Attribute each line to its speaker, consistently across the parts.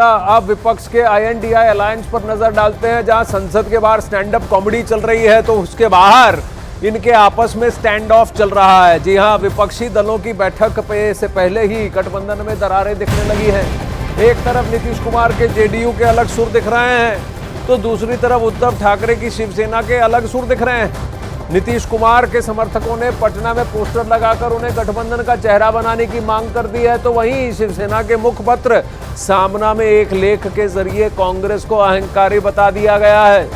Speaker 1: अब विपक्ष के INDI अलायंस पर नजर डालते हैं, जहां संसद के बाहर स्टैंड अप कॉमेडी चल रही है तो उसके बाहर इनके आपस में स्टैंड ऑफ चल रहा है। जी हां, विपक्षी दलों की बैठक से पहले ही गठबंधन में दरारें दिखने लगी हैं। एक तरफ नीतीश कुमार के JDU के अलग सुर दिख रहे हैं तो दूसरी तरफ उद्धव ठाकरे की शिवसेना के अलग सुर दिख रहे हैं। नीतीश कुमार के समर्थकों ने पटना में पोस्टर लगाकर उन्हें गठबंधन का चेहरा बनाने की मांग कर दी है, तो वहीं शिवसेना के मुखपत्र सामना में एक लेख के जरिए कांग्रेस को अहंकारी बता दिया गया है।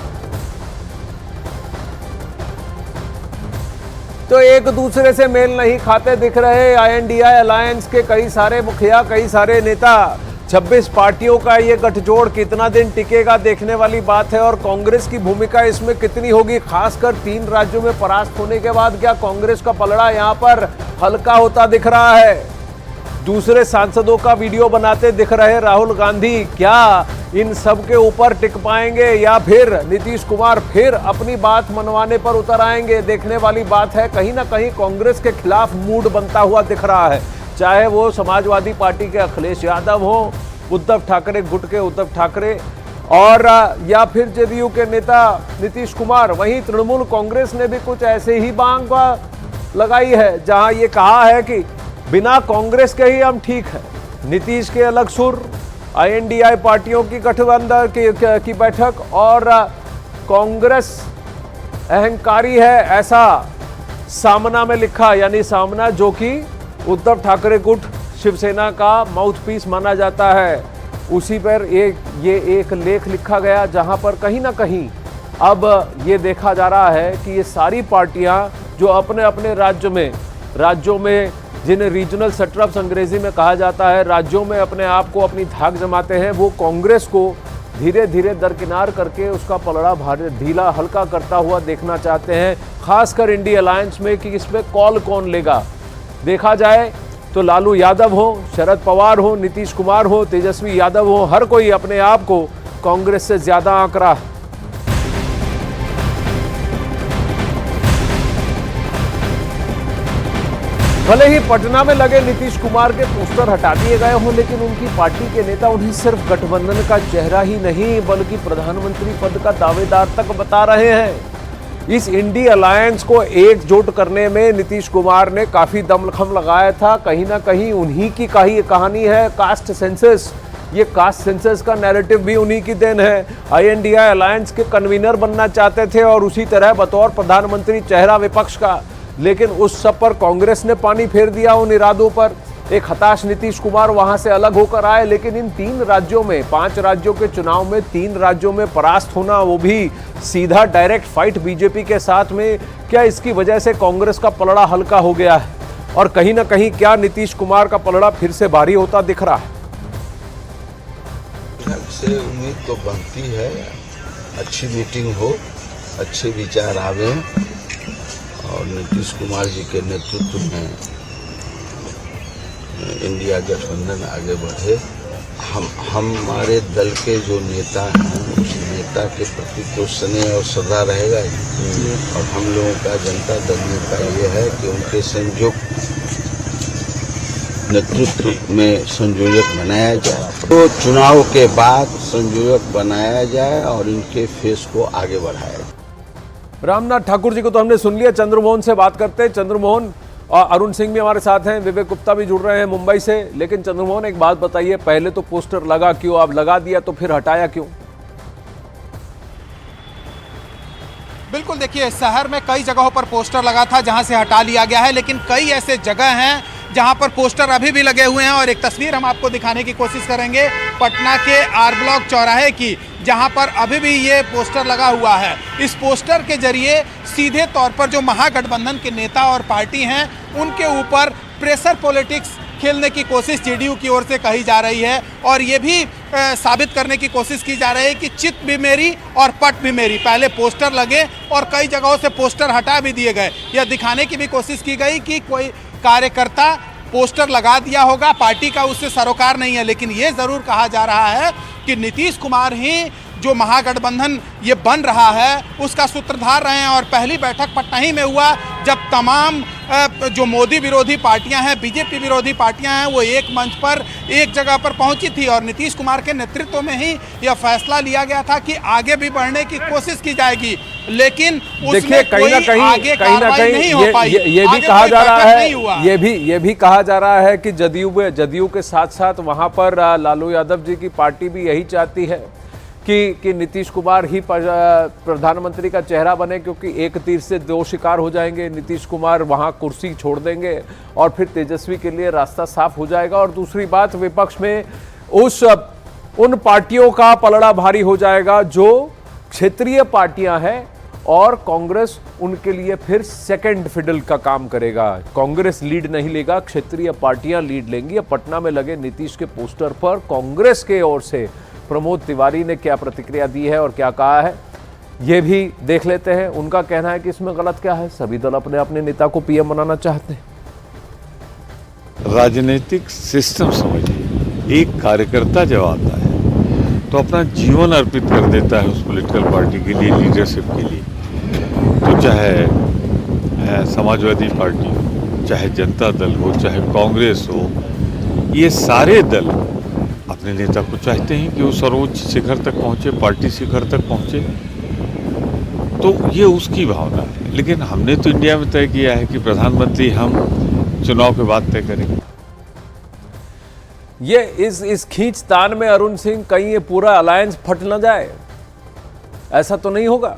Speaker 1: तो एक दूसरे से मेल नहीं खाते दिख रहे INDI अलायंस के कई सारे मुखिया, कई सारे नेता। 26 पार्टियों का ये गठजोड़ कितना दिन टिकेगा देखने वाली बात है, और कांग्रेस की भूमिका इसमें कितनी होगी। खासकर 3 राज्यों में परास्त होने के बाद क्या कांग्रेस का पलड़ा यहां पर हल्का होता दिख रहा है। दूसरे सांसदों का वीडियो बनाते दिख रहे राहुल गांधी क्या इन सब के ऊपर टिक पाएंगे, या फिर नीतीश कुमार फिर अपनी बात मनवाने पर उतर आएंगे। देखने वाली बात है। कहीं ना कहीं कांग्रेस के खिलाफ मूड बनता हुआ दिख रहा है, चाहे वो समाजवादी पार्टी के अखिलेश यादव हो, उद्धव ठाकरे गुट के उद्धव ठाकरे, और या फिर JDU के नेता नीतीश कुमार। वहीं तृणमूल कांग्रेस ने भी कुछ ऐसे ही बांग लगाई है, जहां ये कहा है कि बिना कांग्रेस के ही हम ठीक है। नीतीश के अलग सुर, INDI पार्टियों की गठबंधन की बैठक, और कांग्रेस अहंकारी है ऐसा सामना में लिखा, यानी सामना जो कि उद्धव ठाकरे गुट शिवसेना का माउथपीस माना जाता है। उसी पर ये एक लेख लिखा गया, जहां पर कहीं ना कहीं अब ये देखा जा रहा है कि ये सारी पार्टियां जो अपने अपने राज्यों में जिन्हें रीजनल सेटअप्स अंग्रेजी में कहा जाता है, राज्यों में अपने आप को अपनी धाक जमाते हैं, वो कांग्रेस को धीरे धीरे दरकिनार करके उसका पलड़ा भारी ढीला हल्का करता हुआ देखना चाहते हैं। खासकर इंडी अलायंस में कि इसमें कॉल कौन लेगा। देखा जाए तो लालू यादव हो, शरद पवार हो, नीतीश कुमार हो, तेजस्वी यादव हो, हर कोई अपने आप को कांग्रेस से ज्यादा आंक रहा है। भले ही पटना में लगे नीतीश कुमार के पोस्टर हटा दिए गए हों, लेकिन उनकी पार्टी के नेता उन्हें सिर्फ गठबंधन का चेहरा ही नहीं बल्कि प्रधानमंत्री पद का दावेदार तक बता रहे हैं। इस इंडी अलायंस को एकजुट करने में नीतीश कुमार ने काफी दमखम लगाया था। कहीं ना कहीं उन्हीं की कहानी है कास्ट सेंसस। ये कास्ट सेंसस का नैरेटिव भी उन्हीं की देन है। INDI अलायंस के कन्वीनर बनना चाहते थे और उसी तरह बतौर प्रधानमंत्री चेहरा विपक्ष का, लेकिन उस सब पर कांग्रेस ने पानी फेर दिया उन इरादों पर। एक हताश नीतीश कुमार वहां से अलग होकर आए, लेकिन इन 3 राज्यों में 5 राज्यों के चुनाव में 3 राज्यों में परास्त होना, वो भी सीधा डायरेक्ट फाइट बीजेपी के साथ में, क्या इसकी वजह से कांग्रेस का पलड़ा हल्का हो गया है? और कहीं ना कहीं क्या नीतीश कुमार का पलड़ा फिर से भारी होता दिख रहा है?
Speaker 2: से उम्मीद तो बनती है, अच्छी मीटिंग हो, अच्छे विचार आवे और नीतीश कुमार जी के नेतृत्व में इंडिया गठबंधन आगे बढ़े। हमारे दल के जो नेता हैं उस नेता के प्रति तो स्नेह और श्रद्धा रहेगा ही, और हम लोगों का जनता दल का ये है कि उनके नेतृत्व में संयोजक बनाया जाए, तो चुनाव के बाद संयोजक बनाया जाए और इनके फेस को आगे बढ़ाया जाए।
Speaker 1: रामनाथ ठाकुर जी को तो हमने सुन लिया। चंद्रमोहन से बात करते हैं। चंद्रमोहन और अरुण सिंह भी हमारे साथ हैं, विवेक गुप्ता भी जुड़ रहे हैं मुंबई से। लेकिन चंद्रमोहन, एक बात बताइए, पहले तो पोस्टर लगा क्यों, अब लगा दिया तो फिर हटाया क्यों?
Speaker 3: बिल्कुल, देखिए शहर में कई जगहों पर पोस्टर लगा था जहां से हटा लिया गया है, लेकिन कई ऐसे जगह हैं जहां पर पोस्टर अभी भी लगे हुए हैं। और एक तस्वीर हम आपको दिखाने की कोशिश करेंगे पटना के R ब्लॉक चौराहे की, जहां पर अभी भी ये पोस्टर लगा हुआ है। इस पोस्टर के जरिए सीधे तौर पर जो महागठबंधन के नेता और पार्टी हैं उनके ऊपर प्रेशर पॉलिटिक्स खेलने की कोशिश JDU की ओर से कही जा रही है, और ये भी साबित करने की कोशिश की जा रही है कि चित भी मेरी और पट भी मेरी। पहले पोस्टर लगे और कई जगहों से पोस्टर हटा भी दिए गए। यह दिखाने की भी कोशिश की गई कि कोई कार्यकर्ता पोस्टर लगा दिया होगा, पार्टी का उससे सरोकार नहीं है, लेकिन ये जरूर कहा जा रहा है कि नीतीश कुमार ही जो महागठबंधन ये बन रहा है उसका सूत्रधार रहे हैं। और पहली बैठक पटना ही में हुआ जब तमाम जो मोदी विरोधी पार्टियां हैं, बीजेपी विरोधी पार्टियां हैं, वो एक मंच पर एक जगह पर पहुंची थी और नीतीश कुमार के नेतृत्व में ही यह फैसला लिया गया था कि आगे भी बढ़ने की कोशिश की जाएगी। लेकिन उसमें कोई आगे कार्रवाई नहीं हो पाई।
Speaker 1: ये भी कहा जा रहा है, ये भी कहा जा रहा है कि जदयू के साथ साथ वहां पर लालू यादव जी की पार्टी भी यही चाहती है कि नीतीश कुमार ही प्रधानमंत्री का चेहरा बने, क्योंकि एक तीर से दो शिकार हो जाएंगे। नीतीश कुमार वहां कुर्सी छोड़ देंगे और फिर तेजस्वी के लिए रास्ता साफ हो जाएगा। और दूसरी बात, विपक्ष में उन पार्टियों का पलड़ा भारी हो जाएगा जो क्षेत्रीय पार्टियां हैं और कांग्रेस उनके लिए फिर सेकंड फिडल का काम करेगा। कांग्रेस लीड नहीं लेगा, क्षेत्रीय पार्टियां लीड लेंगी। अब पटना में लगे नीतीश के पोस्टर पर कांग्रेस के ओर से प्रमोद तिवारी ने क्या प्रतिक्रिया दी है और क्या कहा है, ये भी देख लेते हैं। उनका कहना है कि इसमें गलत क्या है, सभी दल अपने अपने नेता को पीएम बनाना चाहते हैं।
Speaker 4: राजनीतिक सिस्टम समझिए, एक कार्यकर्ता जब आता है तो अपना जीवन अर्पित कर देता है उस पॉलिटिकल पार्टी के लिए, लीडरशिप के लिए। तो चाहे समाजवादी पार्टी हो, चाहे जनता दल हो, चाहे कांग्रेस हो, ये सारे दल अपने नेता को चाहते हैं कि वो सर्वोच्च शिखर तक पहुंचे, पार्टी शिखर तक पहुंचे। तो ये उसकी भावना है। लेकिन हमने तो इंडिया में तय किया है कि प्रधानमंत्री हम चुनाव के बाद तय करेंगे।
Speaker 1: ये इस खींचतान में अरुण सिंह कहीं ये पूरा अलायंस फट न जाए, ऐसा तो नहीं होगा?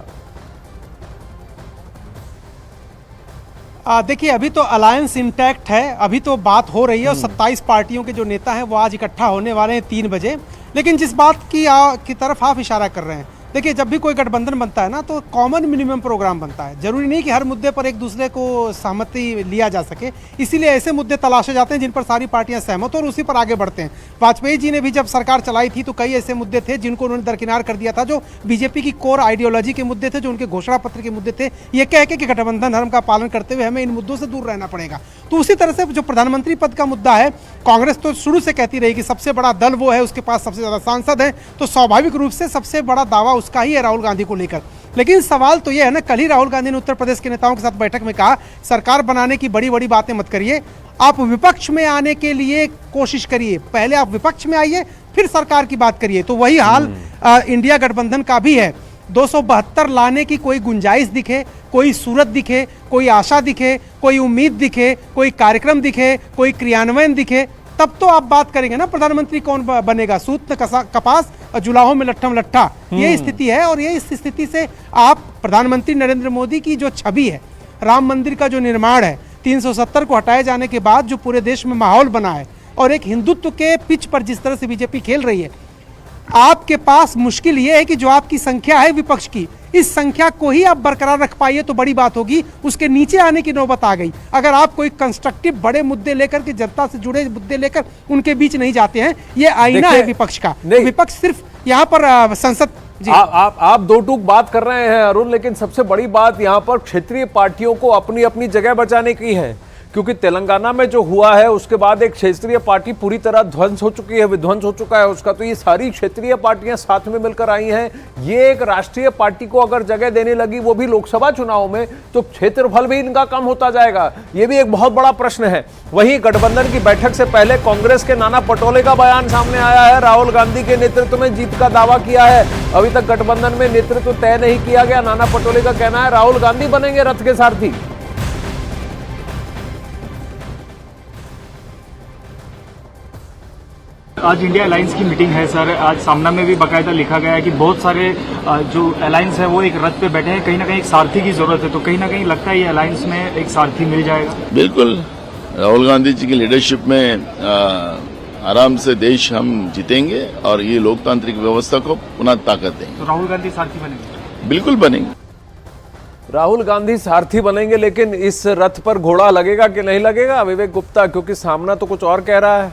Speaker 5: देखिए, अभी तो अलायंस इंटैक्ट है, अभी तो बात हो रही है और 27 पार्टियों के जो नेता हैं वो आज इकट्ठा होने वाले हैं 3 बजे। लेकिन जिस बात की तरफ आप इशारा कर रहे हैं, देखिए, जब भी कोई गठबंधन बनता है ना तो कॉमन मिनिमम प्रोग्राम बनता है। जरूरी नहीं कि हर मुद्दे पर एक दूसरे को सहमति लिया जा सके, इसीलिए ऐसे मुद्दे तलाशे जाते हैं जिन पर सारी पार्टियां सहमत हो और उसी पर आगे बढ़ते हैं। वाजपेयी जी ने भी जब सरकार चलाई थी तो कई ऐसे मुद्दे थे जिनको उन्होंने दरकिनार कर दिया था, जो बीजेपी की कोर आइडियोलॉजी के मुद्दे थे, जो उनके घोषणा पत्र के मुद्दे थे। ये कह के कि गठबंधन धर्म का पालन करते हुए हमें इन मुद्दों से दूर रहना पड़ेगा। तो उसी तरह से जो प्रधानमंत्री पद का मुद्दा है, कांग्रेस तो शुरू से कहती रही कि सबसे बड़ा दल वो है, उसके पास सबसे ज्यादा सांसद है, तो स्वाभाविक रूप से सबसे बड़ा दावा उसका ही है राहुल गांधी को लेकर। लेकिन सवाल तो यह है ना, कल ही राहुल गांधी ने उत्तर प्रदेश के नेताओं के साथ बैठक में कहा, सरकार बनाने की बड़ी बड़ी बातें मत करिए, आप विपक्ष में आने के लिए कोशिश करिए, पहले आप विपक्ष में आइए फिर सरकार की बात करिए। तो वही हाल इंडिया गठबंधन का भी है। 272 लाने की कोई गुंजाइश दिखे, कोई सूरत दिखे, कोई आशा दिखे, कोई उम्मीद दिखे, कोई कार्यक्रम दिखे, कोई क्रियान्वयन दिखे, तब तो आप बात करेंगे ना प्रधानमंत्री कौन बनेगा। सूत कपास जुलाहों में लट्ठम लट्ठा, ये स्थिति है। और ये इस स्थिति से आप प्रधानमंत्री नरेंद्र मोदी की जो छवि है, राम मंदिर का जो निर्माण है, 370 को हटाए जाने के बाद जो पूरे देश में माहौल बना है, और एक हिंदुत्व के पिच पर जिस तरह से बीजेपी खेल रही है, आपके पास मुश्किल ये है कि जो आपकी संख्या है विपक्ष की, इस संख्या को ही आप बरकरार रख पाइए तो बड़ी बात होगी। उसके नीचे आने की नौबत आ गई। अगर आप कोई कंस्ट्रक्टिव बड़े मुद्दे लेकर के, जनता से जुड़े मुद्दे लेकर उनके बीच नहीं जाते हैं, ये आईना है विपक्ष का। विपक्ष सिर्फ यहाँ पर संसद
Speaker 1: आप दो टूक बात कर रहे हैं अरुण, लेकिन सबसे बड़ी बात यहाँ पर क्षेत्रीय पार्टियों को अपनी अपनी जगह बचाने की है, क्योंकि तेलंगाना में जो हुआ है उसके बाद एक क्षेत्रीय पार्टी पूरी तरह ध्वंस हो चुकी है, विध्वंस हो चुका है उसका। तो ये सारी क्षेत्रीय पार्टियां साथ में मिलकर आई हैं। ये एक राष्ट्रीय पार्टी को अगर जगह देने लगी, वो भी लोकसभा चुनाव में, तो क्षेत्रफल भी इनका कम होता जाएगा। ये भी एक बहुत बड़ा प्रश्न है। वहीं गठबंधन की बैठक से पहले कांग्रेस के नाना पटोले का बयान सामने आया है। राहुल गांधी के नेतृत्व में जीत का दावा किया है। अभी तक गठबंधन में नेतृत्व तय नहीं किया गया। नाना पटोले का कहना है राहुल गांधी बनेंगे रथ के सारथी।
Speaker 6: आज इंडिया अलायंस की मीटिंग है सर। आज सामना में भी बाकायदा लिखा गया है कि बहुत सारे जो अलायंस है वो एक रथ पे बैठे हैं, कहीं ना कहीं एक सारथी की जरूरत है। तो कहीं ना कहीं लगता है ये अलायंस में एक सारथी मिल जाएगा।
Speaker 7: बिल्कुल, राहुल गांधी जी की लीडरशिप में आराम से देश हम जीतेंगे और ये लोकतांत्रिक व्यवस्था को पुनः ताकत देंगे।
Speaker 6: तो राहुल गांधी सारथी बनेंगे?
Speaker 7: बिल्कुल बनेंगे।
Speaker 1: राहुल गांधी सारथी बनेंगे, लेकिन इस रथ पर घोड़ा लगेगा कि नहीं लगेगा, विवेक गुप्ता? क्योंकि सामना तो कुछ और कह रहा है।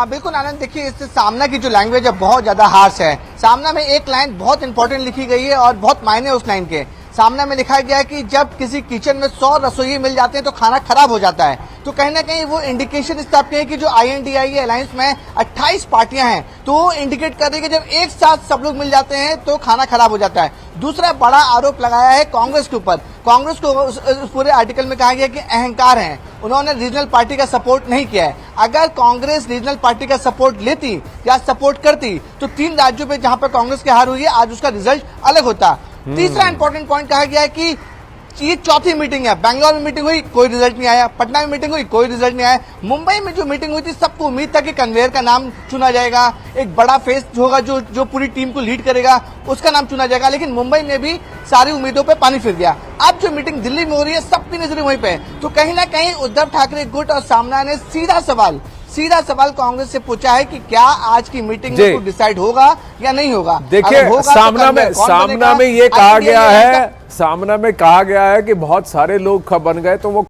Speaker 8: बिल्कुल आनंद, देखिए इस सामना की जो लैंग्वेज है बहुत ज्यादा हार्श है। सामना में एक लाइन बहुत इंपॉर्टेंट लिखी गई है और बहुत मायने उस लाइन के। सामना में लिखा गया है कि जब किसी किचन में 100 रसोई मिल जाते हैं तो खाना खराब हो जाता है, तो कहीं ना कहीं वो इंडिकेशन इस टाइप के है कि जो INDIA अलायंस में 28 पार्टियां हैं, तो वो इंडिकेट कर रही है कि जब एक साथ सब लोग मिल जाते हैं तो खाना खराब हो जाता है। दूसरा बड़ा आरोप लगाया है कांग्रेस के ऊपर। कांग्रेस को उस पूरे आर्टिकल में कहा गया कि अहंकार है, उन्होंने रीजनल पार्टी का सपोर्ट नहीं किया है। अगर कांग्रेस रीजनल पार्टी का सपोर्ट लेती या सपोर्ट करती तो 3 राज्यों पे जहां पर कांग्रेस की हार हुई है आज उसका रिजल्ट अलग होता। तीसरा इंपॉर्टेंट पॉइंट कहा गया है कि ये चौथी मीटिंग है। बैंगलोर में मीटिंग हुई, कोई रिजल्ट नहीं आया। पटना में मीटिंग हुई, कोई रिजल्ट नहीं आया। मुंबई में जो मीटिंग हुई थी, सबको उम्मीद था कि कन्वेयर का नाम चुना जाएगा, एक बड़ा फेस होगा जो पूरी टीम को लीड करेगा, उसका नाम चुना जाएगा। लेकिन मुंबई में भी सारी उम्मीदों पे पानी फिर गया। अब जो मीटिंग दिल्ली में हो रही है, सबकी नजरें वहीं पे है। तो कहीं ना कहीं उद्धव ठाकरे गुट और सामना ने सीधा सवाल कांग्रेस से पूछा है कि क्या आज की मीटिंग में कुछ डिसाइड होगा या नहीं होगा।
Speaker 1: देखिए, सामना में ये कहा गया है, सामना में कहा गया है कि बहुत सारे लोग बन गए तो वो